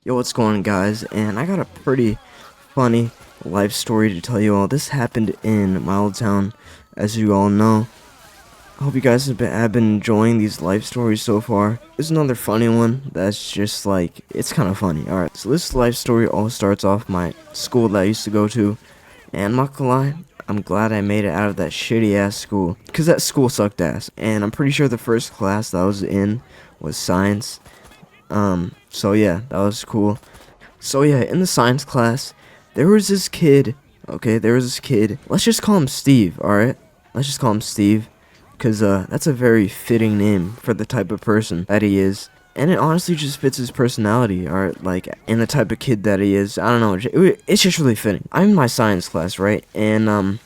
Yo, what's going on, guys? And I got a pretty funny life story to tell you all. This happened in my old town, as you all know. I hope you guys have been enjoying these life stories so far. There's another funny one that's just like, it's kind of funny. Alright, so this life story all starts off my school that I used to go to. And I'm not gonna lie, I'm glad I made it out of that shitty ass school. Because that school sucked ass. And I'm pretty sure the first class that I was in was science. So yeah, that was cool. So yeah, in the science class, there was this kid, okay, let's just call him Steve, alright? Let's just call him Steve, because, that's a very fitting name for the type of person that he is. And it honestly just fits his personality, alright, like, and the type of kid that he is. I don't know, it's just really fitting. I'm in my science class, right, and, I'm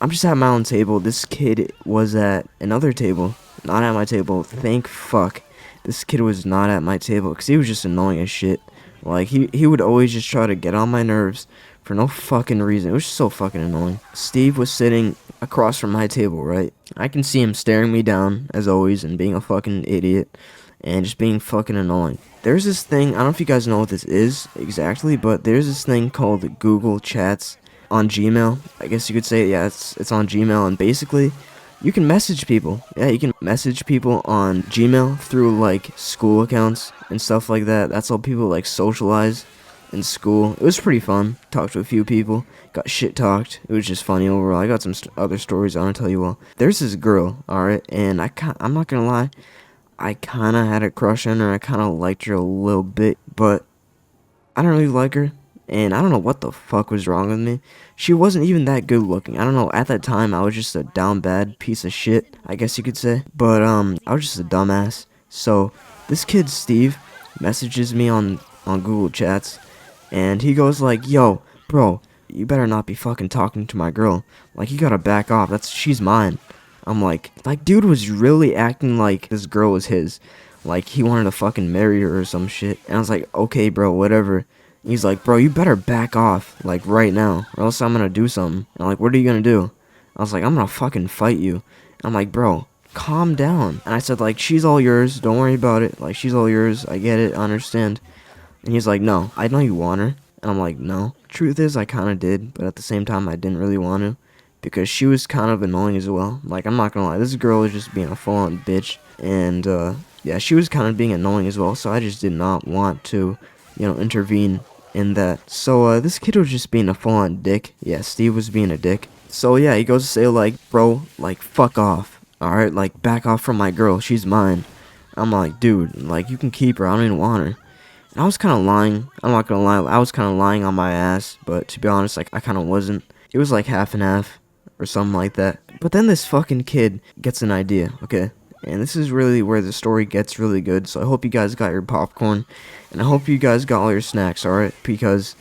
just at my own table. This kid was at another table, not at my table, thank fuck. This kid was not at my table because he was just annoying as shit. Like, he would always just try to get on my nerves for no fucking reason. It was just so fucking annoying. Steve was sitting across from my table, right? I can see him staring me down, as always, and being a fucking idiot. And just being fucking annoying. There's this thing, I don't know if you guys know what this is exactly, but there's this thing called Google Chats on Gmail. I guess you could say, yeah, it's on Gmail, and basically you can message people. Yeah, you can message people on Gmail through, like, school accounts and stuff like that. That's how people, like, socialize in school. It was pretty fun. Talked to a few people. Got shit talked. It was just funny overall. I got some other stories I want to tell you all. There's this girl, alright, and I'm not gonna lie. I kind of had a crush on her. I kind of liked her a little bit, but I don't really like her. And I don't know what the fuck was wrong with me. She wasn't even that good looking. I don't know, at that time I was just a down bad piece of shit, I guess you could say. But I was just a dumbass. So this kid Steve messages me on Google Chats, and he goes like, "Yo, bro, you better not be fucking talking to my girl. Like, you gotta back off. She's mine." I'm like, dude was really acting like this girl was his. Like, he wanted to fucking marry her or some shit. And I was like, okay, bro, whatever. He's like, "Bro, you better back off, like, right now, or else I'm gonna do something." And I'm like, "What are you gonna do?" I was like, "I'm gonna fucking fight you." And I'm like, "Bro, calm down." And I said, like, "She's all yours, don't worry about it. Like, she's all yours, I get it, I understand." And he's like, "No, I know you want her." And I'm like, "No." Truth is, I kinda did, but at the same time, I didn't really want to. Because she was kind of annoying as well. Like, I'm not gonna lie, this girl was just being a full-on bitch. And, yeah, she was kind of being annoying as well, so I just did not want to, intervene in that. So, this kid was just being a full-on dick. Yeah, Steve was being a dick. So, yeah, he goes to say, like, "Bro, like, fuck off. Alright, like, back off from my girl. She's mine." I'm like, "Dude, like, you can keep her. I don't even want her." And I was kind of lying. I'm not gonna lie. I was kind of lying on my ass. But, to be honest, like, I kind of wasn't. It was, like, half and half, or something like that. But then this fucking kid gets an idea, okay? And this is really where the story gets really good, so I hope you guys got your popcorn, and I hope you guys got all your snacks, alright? Because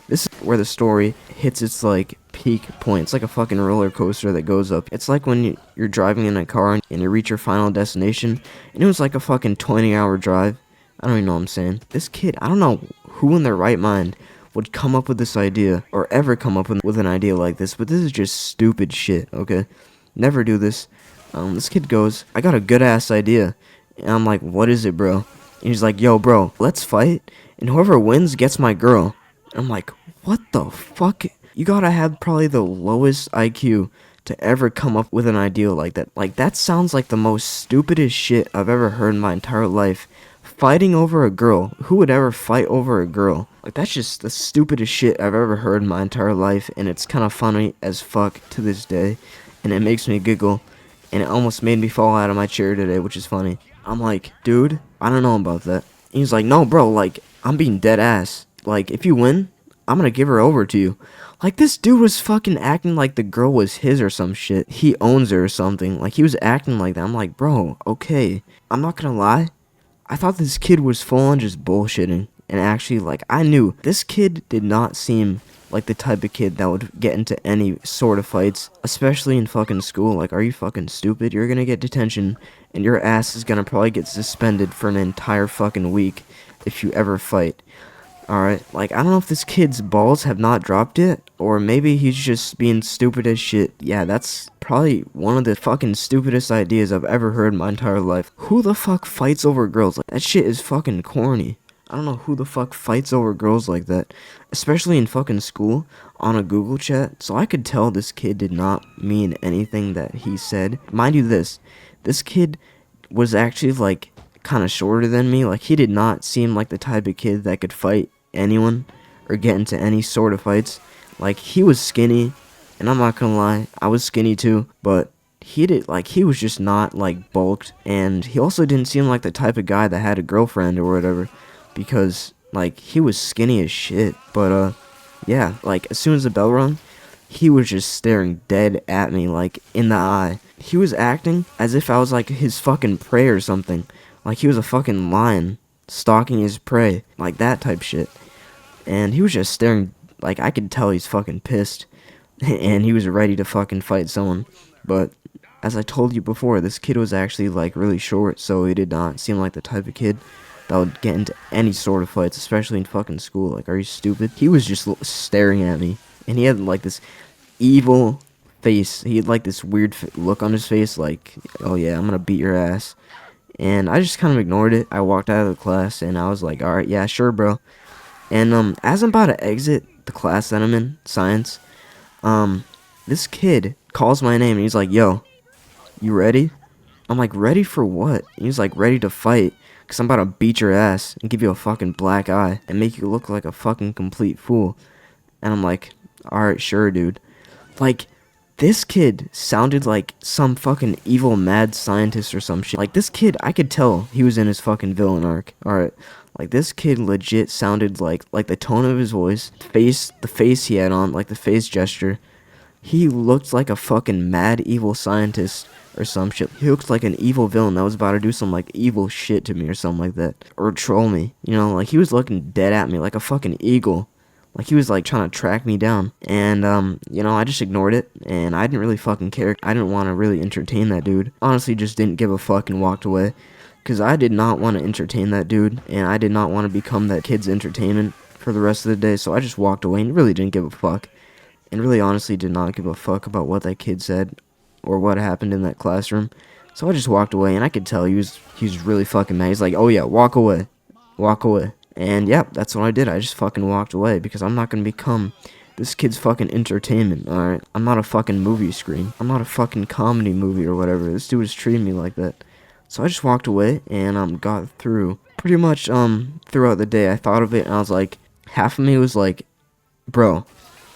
this is where the story hits its, like, peak point. It's like a fucking roller coaster that goes up. It's like when you're driving in a car and you reach your final destination, and it was like a fucking 20-hour drive. I don't even know what I'm saying. This kid, I don't know who in their right mind would come up with this idea, or ever come up with an idea like this, but this is just stupid shit, okay? Never do this. This kid goes, "I got a good-ass idea." And I'm like, "What is it, bro?" And he's like, "Yo, bro, let's fight, and whoever wins gets my girl." And I'm like, what the fuck? You gotta have probably the lowest IQ to ever come up with an idea like that. Like, that sounds like the most stupidest shit I've ever heard in my entire life. Fighting over a girl. Who would ever fight over a girl? Like, that's just the stupidest shit I've ever heard in my entire life, and it's kind of funny as fuck to this day, and it makes me giggle, and it almost made me fall out of my chair today, which is funny. I'm like, "Dude, I don't know about that." And he's like, "No, bro, like, I'm being dead ass. Like, if you win, I'm gonna give her over to you." Like, this dude was fucking acting like the girl was his or some shit. He owns her or something. Like, he was acting like that. I'm like, "Bro, okay." I'm not gonna lie. I thought this kid was full on just bullshitting, and actually, like, I knew this kid did not seem like the type of kid that would get into any sort of fights, especially in fucking school. Like, are you fucking stupid? You're gonna get detention, and your ass is gonna probably get suspended for an entire fucking week if you ever fight. Alright, like, I don't know if this kid's balls have not dropped yet, or maybe he's just being stupid as shit. Yeah, that's probably one of the fucking stupidest ideas I've ever heard in my entire life. Who the fuck fights over girls? Like, that shit is fucking corny. I don't know who the fuck fights over girls like that, especially in fucking school on a Google chat. So I could tell this kid did not mean anything that he said. Mind you, this kid was actually like kind of shorter than me. Like he did not seem like the type of kid that could fight anyone or get into any sort of fights. Like he was skinny, and I'm not gonna lie, I was skinny too, but he was just not like bulked, and he also didn't seem like the type of guy that had a girlfriend or whatever, because like he was skinny as shit. But yeah, like as soon as the bell rung, he was just staring dead at me, like in the eye. He was acting as if I was like his fucking prey or something, like he was a fucking lion stalking his prey, like that type shit. And he was just staring, like I could tell he's fucking pissed, and he was ready to fucking fight someone. But as I told you before, this kid was actually like really short, so he did not seem like the type of kid that would get into any sort of fights, especially in fucking school. Like, are you stupid? He was just staring at me, and he had like this evil face. He had like this weird look on his face, like, oh yeah, I'm gonna beat your ass. And I just kind of ignored it. I walked out of the class, and I was like, alright, yeah, sure, bro. And as I'm about to exit the class that I'm in, science, this kid calls my name, and he's like, yo, you ready? I'm like, ready for what? And he's like, ready to fight, because I'm about to beat your ass and give you a fucking black eye and make you look like a fucking complete fool. And I'm like, alright, sure, dude. Like, this kid sounded like some fucking evil mad scientist or some shit. Like, this kid, I could tell he was in his fucking villain arc. Alright. Like, this kid legit sounded like the tone of his voice, the face he had on, like the face gesture. He looked like a fucking mad evil scientist or some shit. He looked like an evil villain that was about to do some like evil shit to me or something like that. Or troll me. You know, like he was looking dead at me like a fucking eagle. Like he was like trying to track me down. And you know, I just ignored it, and I didn't really fucking care. I didn't want to really entertain that dude. Honestly, just didn't give a fuck and walked away. Because I did not want to entertain that dude, and I did not want to become that kid's entertainment for the rest of the day. So I just walked away and really didn't give a fuck. And really honestly did not give a fuck about what that kid said or what happened in that classroom. So I just walked away, and I could tell he was really fucking mad. He's like, oh yeah, walk away. Walk away. And yeah, that's what I did. I just fucking walked away because I'm not going to become this kid's fucking entertainment, alright? I'm not a fucking movie screen. I'm not a fucking comedy movie or whatever. This dude was treating me like that. So I just walked away and got through. Pretty much throughout the day I thought of it, and I was like, half of me was like, bro,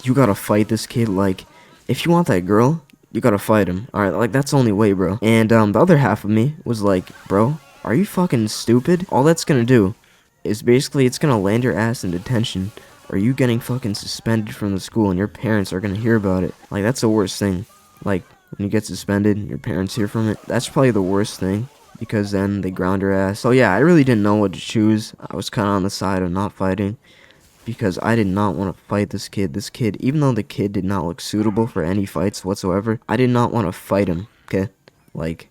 you gotta fight this kid. Like, if you want that girl, you gotta fight him. Alright, like that's the only way, bro. And the other half of me was like, bro, are you fucking stupid? All that's gonna do is basically it's gonna land your ass in detention, or you getting fucking suspended from the school, and your parents are gonna hear about it. Like, that's the worst thing. Like, when you get suspended, your parents hear from it. That's probably the worst thing, because then they ground your ass. So yeah, I really didn't know what to choose. I was kind of on the side of not fighting, because I did not want to fight this kid. This kid, even though the kid did not look suitable for any fights whatsoever, I did not want to fight him, okay? Like,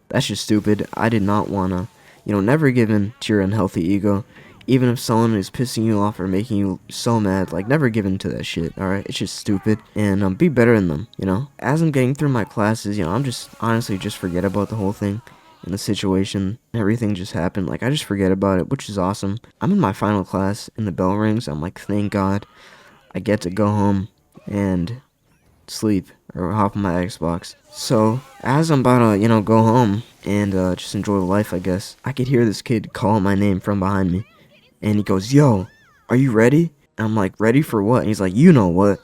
that's just stupid. I did not want to, you know, never give in to your unhealthy ego. Even if someone is pissing you off or making you so mad, like, never give in to that shit, alright? It's just stupid. And be better than them, you know? As I'm getting through my classes, you know, I'm just, honestly, just forget about the whole thing. And the situation, everything just happened. Like, I just forget about it, which is awesome. I'm in my final class, and the bell rings. I'm like, thank God, I get to go home and sleep or hop on my Xbox. So, as I'm about to, you know, go home and just enjoy life, I guess, I could hear this kid call my name from behind me. And he goes, yo, are you ready? And I'm like, ready for what? And he's like, you know what?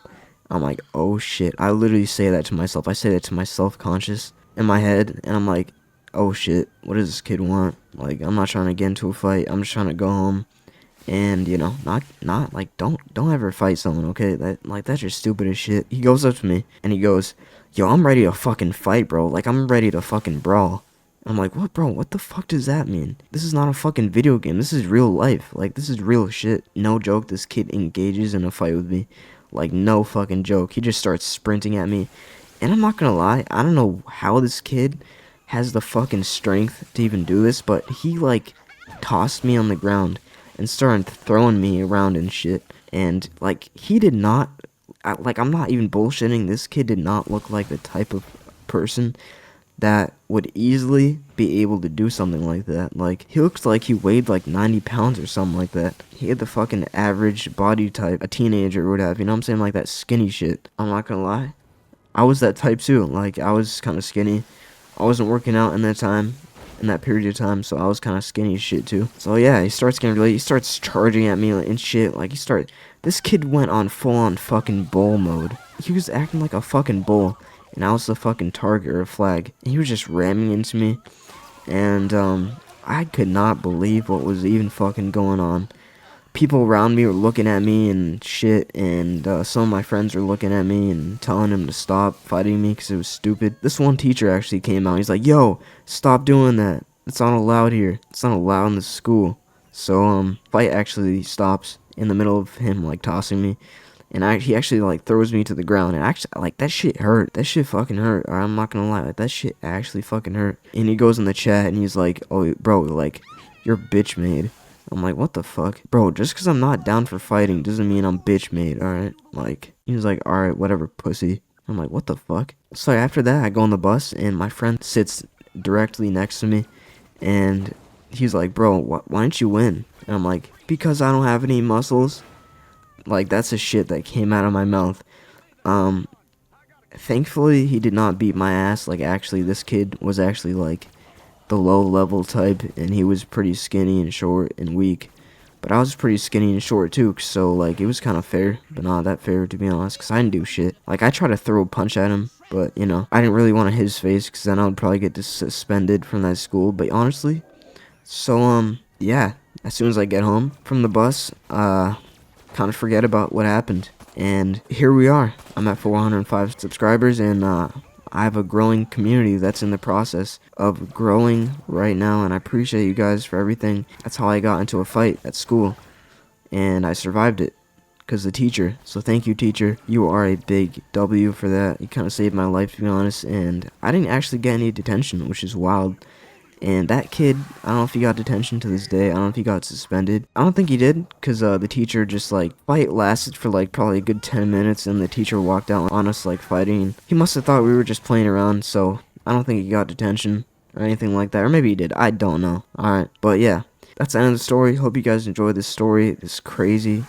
I'm like, oh shit. I literally say that to myself. I say that to my self-conscious in my head, and I'm like, oh shit, what does this kid want? Like, I'm not trying to get into a fight. I'm just trying to go home and, you know, not like, don't ever fight someone, okay? That's just stupid as shit. He goes up to me and he goes, yo, I'm ready to fucking fight, bro. Like, I'm ready to fucking brawl. I'm like, what, bro? What the fuck does that mean? This is not a fucking video game. This is real life. Like, this is real shit. No joke, this kid engages in a fight with me. Like, no fucking joke. He just starts sprinting at me. And I'm not gonna lie, I don't know how this kid has the fucking strength to even do this, but he, like, tossed me on the ground and started throwing me around and shit. And, like, he did not, like, I'm not even bullshitting, this kid did not look like the type of person that would easily be able to do something like that. Like, he looks like he weighed like 90 pounds or something like that. He had the fucking average body type a teenager would have, you know what I'm saying? Like that skinny shit. I'm not gonna lie. I was that type too. Like, I was kind of skinny. I wasn't working out in that period of time, so I was kind of skinny as shit too. So yeah, he starts getting really, he starts charging at me and shit. Like, this kid went on full on fucking bull mode. He was acting like a fucking bull, and I was the fucking target or flag. And he was just ramming into me, and I could not believe what was even fucking going on. People around me were looking at me and shit, and some of my friends were looking at me and telling him to stop fighting me because it was stupid. This one teacher actually came out. He's like, yo, stop doing that. It's not allowed here. It's not allowed in the school. So, fight actually stops in the middle of him, like, tossing me. And he actually, like, throws me to the ground. And actually, like, that shit hurt. That shit fucking hurt. I'm not gonna lie. Like, that shit actually fucking hurt. And he goes in the chat and he's like, oh, bro, like, you're bitch made. I'm like, what the fuck? Bro, just because I'm not down for fighting doesn't mean I'm bitch made, alright? Like, he was like, alright, whatever, pussy. I'm like, what the fuck? So after that, I go on the bus, and my friend sits directly next to me, and he's like, bro, why didn't you win? And I'm like, because I don't have any muscles. Like, that's the shit that came out of my mouth. Thankfully, he did not beat my ass. Like, actually, this kid was actually, like, the low level type, and he was pretty skinny and short and weak, but I was pretty skinny and short too, so like it was kind of fair, but not that fair to be honest, because I didn't do shit. Like, I tried to throw a punch at him, but you know, I didn't really want to hit his face because then I would probably get suspended from that school. But honestly, so yeah, as soon as I get home from the bus, kind of forget about what happened, and here we are. I'm at 405 subscribers, and I have a growing community that's in the process of growing right now, and I appreciate you guys for everything. That's how I got into a fight at school, and I survived it because the teacher. So thank you, teacher. You are a big W for that. You kind of saved my life, to be honest, and I didn't actually get any detention, which is wild. And that kid, I don't know if he got detention to this day. I don't know if he got suspended. I don't think he did, because the teacher just, like, fight lasted for, like, probably a good 10 minutes, and the teacher walked out on us, like, fighting. He must have thought we were just playing around, so I don't think he got detention or anything like that. Or maybe he did. I don't know. Alright, but yeah, that's the end of the story. Hope you guys enjoyed this story, this crazy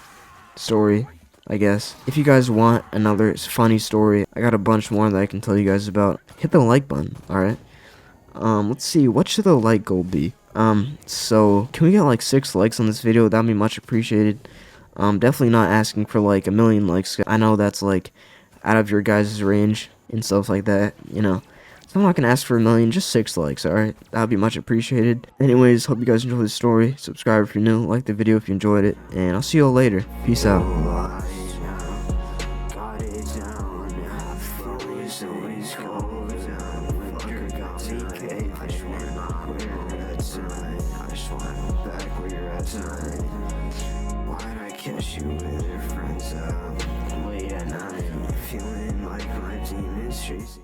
story, I guess. If you guys want another funny story, I got a bunch more that I can tell you guys about. Hit the like button, alright? Let's see, what should the like goal be? So, can we get like 6 likes on this video? That'd be much appreciated. Definitely not asking for like 1 million likes. I know that's like out of your guys' range and stuff like that, you know. So I'm not gonna ask for 1 million, just 6 likes, alright? That'd be much appreciated. Anyways, hope you guys enjoyed this story. Subscribe if you're new, like the video if you enjoyed it, and I'll see you all later. Peace out. Why'd I catch you with your friends up late at night, feeling like my demons chasing